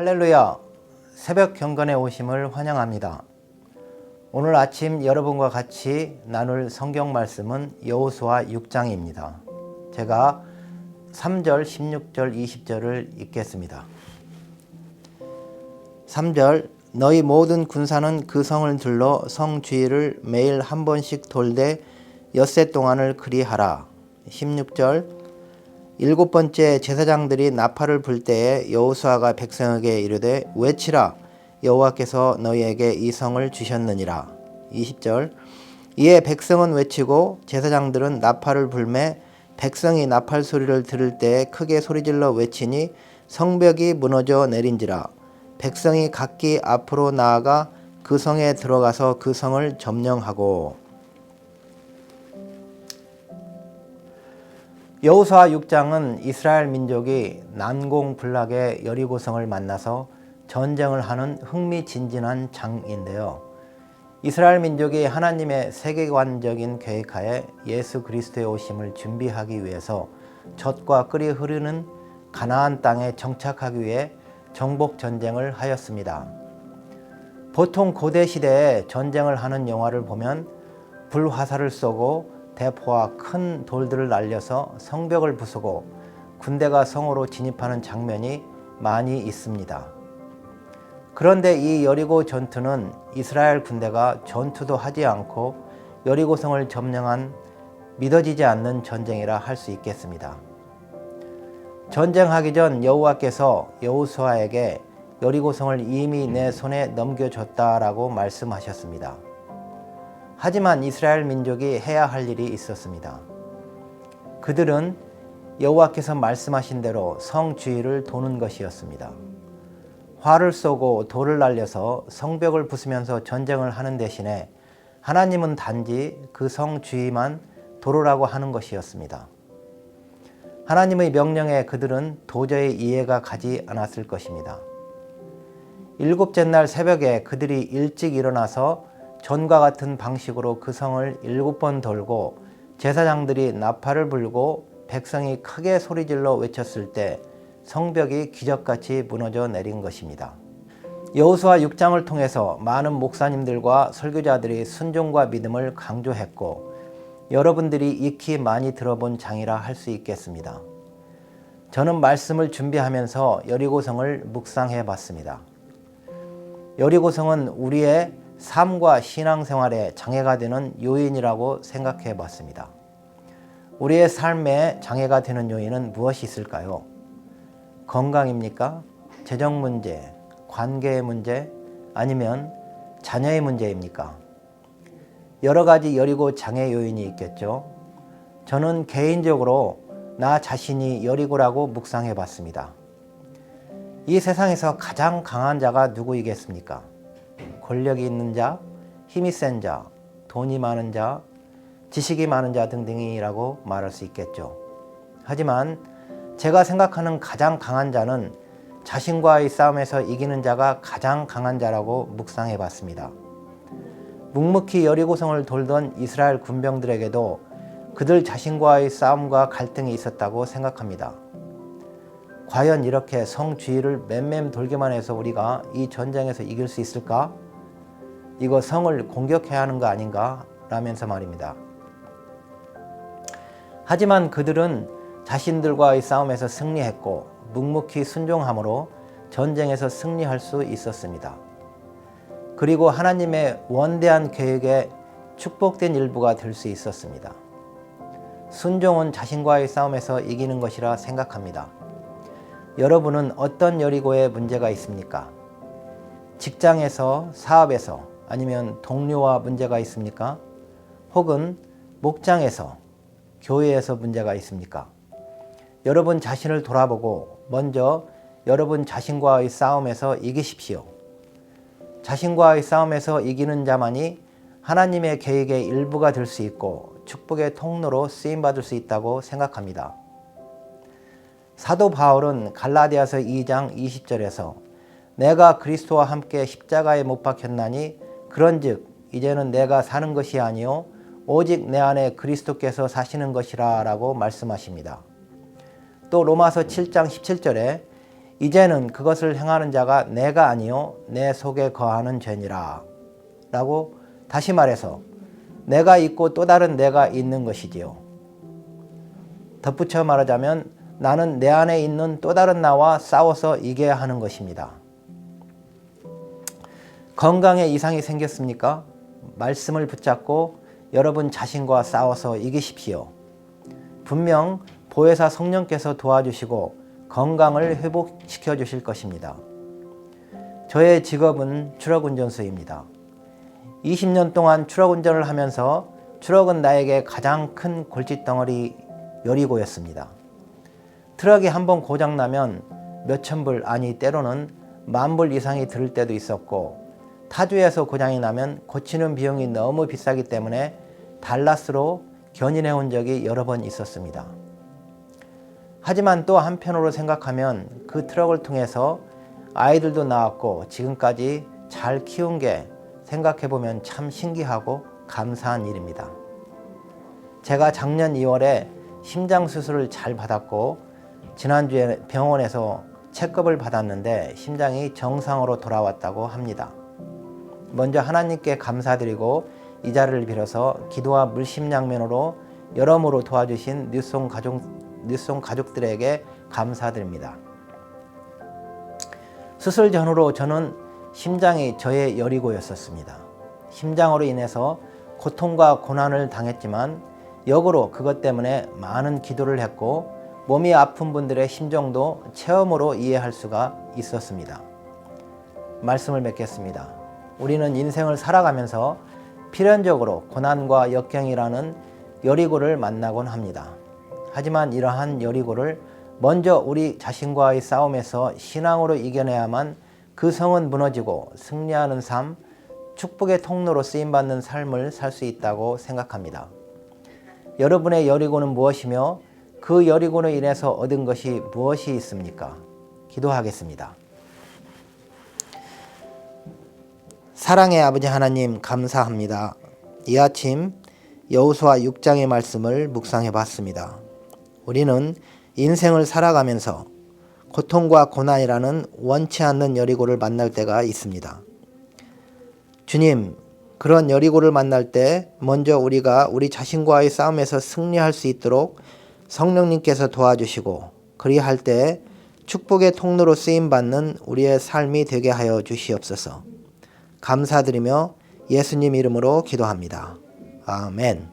할렐루야! 새벽 경건에 오심을 환영합니다. 오늘 아침 여러분과 같이 나눌 성경 말씀은 여호수아 6장입니다. 제가 3절, 16절, 20절을 읽겠습니다. 3절 너희 모든 군사는 그 성을 둘러 성 주위를 매일 한 번씩 돌되 엿새 동안을 그리하라. 16절 일곱 번째 제사장들이 나팔을 불 때에 여호수아가 백성에게 이르되 외치라 여호와께서 너희에게 이 성을 주셨느니라. 20절 이에 백성은 외치고 제사장들은 나팔을 불매 백성이 나팔 소리를 들을 때에 크게 소리질러 외치니 성벽이 무너져 내린지라. 백성이 각기 앞으로 나아가 그 성에 들어가서 그 성을 점령하고. 여호수아 6장은 이스라엘 민족이 난공불락의 여리고성을 만나서 전쟁을 하는 흥미진진한 장인데요. 이스라엘 민족이 하나님의 세계관적인 계획하에 예수 그리스도의 오심을 준비하기 위해서 젖과 꿀이 흐르는 가나안 땅에 정착하기 위해 정복 전쟁을 하였습니다. 보통 고대 시대에 전쟁을 하는 영화를 보면 불화살을 쏘고 대포와 큰 돌들을 날려서 성벽을 부수고 군대가 성으로 진입하는 장면이 많이 있습니다. 그런데 이 여리고 전투는 이스라엘 군대가 전투도 하지 않고 여리고성을 점령한 믿어지지 않는 전쟁이라 할 수 있겠습니다. 전쟁하기 전 여호와께서 여호수아에게 여리고성을 이미 내 손에 넘겨줬다라고 말씀하셨습니다. 하지만 이스라엘 민족이 해야 할 일이 있었습니다. 그들은 여호와께서 말씀하신 대로 성 주위를 도는 것이었습니다. 활을 쏘고 돌을 날려서 성벽을 부수면서 전쟁을 하는 대신에 하나님은 단지 그 성 주위만 도르라고 하는 것이었습니다. 하나님의 명령에 그들은 도저히 이해가 가지 않았을 것입니다. 일곱째 날 새벽에 그들이 일찍 일어나서 전과 같은 방식으로 그 성을 7번 돌고 제사장들이 나팔을 불고 백성이 크게 소리질러 외쳤을 때 성벽이 기적같이 무너져 내린 것입니다. 여호수아 6장을 통해서 많은 목사님들과 설교자들이 순종과 믿음을 강조했고 여러분들이 익히 많이 들어본 장이라 할 수 있겠습니다. 저는 말씀을 준비하면서 여리고성을 묵상해 봤습니다. 여리고성은 우리의 삶과 신앙생활에 장애가 되는 요인이라고 생각해 봤습니다. 우리의 삶에 장애가 되는 요인은 무엇이 있을까요? 건강입니까? 재정 문제, 관계의 문제, 아니면 자녀의 문제입니까? 여러 가지 여리고 장애 요인이 있겠죠. 저는 개인적으로 나 자신이 여리고라고 묵상해 봤습니다. 이 세상에서 가장 강한 자가 누구이겠습니까? 권력이 있는 자, 힘이 센 자, 돈이 많은 자, 지식이 많은 자 등등이라고 말할 수 있겠죠. 하지만 제가 생각하는 가장 강한 자는 자신과의 싸움에서 이기는 자가 가장 강한 자라고 묵상해 봤습니다. 묵묵히 여리고성을 돌던 이스라엘 군병들에게도 그들 자신과의 싸움과 갈등이 있었다고 생각합니다. 과연 이렇게 성 주위를 맴맴 돌기만 해서 우리가 이 전쟁에서 이길 수 있을까? 이거 성을 공격해야 하는 거 아닌가? 라면서 말입니다. 하지만 그들은 자신들과의 싸움에서 승리했고 묵묵히 순종함으로 전쟁에서 승리할 수 있었습니다. 그리고 하나님의 원대한 계획에 축복된 일부가 될 수 있었습니다. 순종은 자신과의 싸움에서 이기는 것이라 생각합니다. 여러분은 어떤 여리고에 문제가 있습니까? 직장에서, 사업에서, 아니면 동료와 문제가 있습니까? 혹은 목장에서, 교회에서 문제가 있습니까? 여러분 자신을 돌아보고 먼저 여러분 자신과의 싸움에서 이기십시오. 자신과의 싸움에서 이기는 자만이 하나님의 계획의 일부가 될 수 있고 축복의 통로로 쓰임받을 수 있다고 생각합니다. 사도 바울은 갈라디아서 2장 20절에서 내가 그리스도와 함께 십자가에 못 박혔나니 그런즉 이제는 내가 사는 것이 아니요 오직 내 안에 그리스도께서 사시는 것이라 라고 말씀하십니다. 또 로마서 7장 17절에 이제는 그것을 행하는 자가 내가 아니요 내 속에 거하는 죄니라. 라고 다시 말해서 내가 있고 또 다른 내가 있는 것이지요. 덧붙여 말하자면 나는 내 안에 있는 또 다른 나와 싸워서 이겨야 하는 것입니다. 건강에 이상이 생겼습니까? 말씀을 붙잡고 여러분 자신과 싸워서 이기십시오. 분명 보혜사 성령께서 도와주시고 건강을 회복시켜 주실 것입니다. 저의 직업은 트럭운전수입니다. 20년 동안 트럭운전을 하면서 트럭은 나에게 가장 큰 골칫덩어리 여리고였습니다. 트럭이 한번 고장나면 몇천 불, 아니 때로는 만 불 이상이 들 때도 있었고, 타주에서 고장이 나면 고치는 비용이 너무 비싸기 때문에 달라스로 견인해 온 적이 여러 번 있었습니다. 하지만 또 한편으로 생각하면 그 트럭을 통해서 아이들도 낳았고 지금까지 잘 키운 게 생각해보면 참 신기하고 감사한 일입니다. 제가 작년 2월에 심장 수술을 잘 받았고 지난주에 병원에서 체크업을 받았는데 심장이 정상으로 돌아왔다고 합니다. 먼저 하나님께 감사드리고 이 자리를 빌어서 기도와 물심양면으로 여러모로 도와주신 뉴송 가족들에게 감사드립니다. 수술 전후로 저는 심장이 저의 여리고였었습니다. 심장으로 인해서 고통과 고난을 당했지만 역으로 그것 때문에 많은 기도를 했고 몸이 아픈 분들의 심정도 체험으로 이해할 수가 있었습니다. 말씀을 맺겠습니다. 우리는 인생을 살아가면서 필연적으로 고난과 역경이라는 여리고를 만나곤 합니다. 하지만 이러한 여리고를 먼저 우리 자신과의 싸움에서 신앙으로 이겨내야만 그 성은 무너지고 승리하는 삶, 축복의 통로로 쓰임받는 삶을 살 수 있다고 생각합니다. 여러분의 여리고는 무엇이며 그 여리고로 인해서 얻은 것이 무엇이 있습니까? 기도하겠습니다. 사랑의 아버지 하나님 감사합니다. 이 아침 여호수아 6장의 말씀을 묵상해 봤습니다. 우리는 인생을 살아가면서 고통과 고난이라는 원치 않는 여리고를 만날 때가 있습니다. 주님, 그런 여리고를 만날 때 먼저 우리가 우리 자신과의 싸움에서 승리할 수 있도록 성령님께서 도와주시고 그리할 때 축복의 통로로 쓰임받는 우리의 삶이 되게 하여 주시옵소서. 감사드리며 예수님 이름으로 기도합니다. 아멘.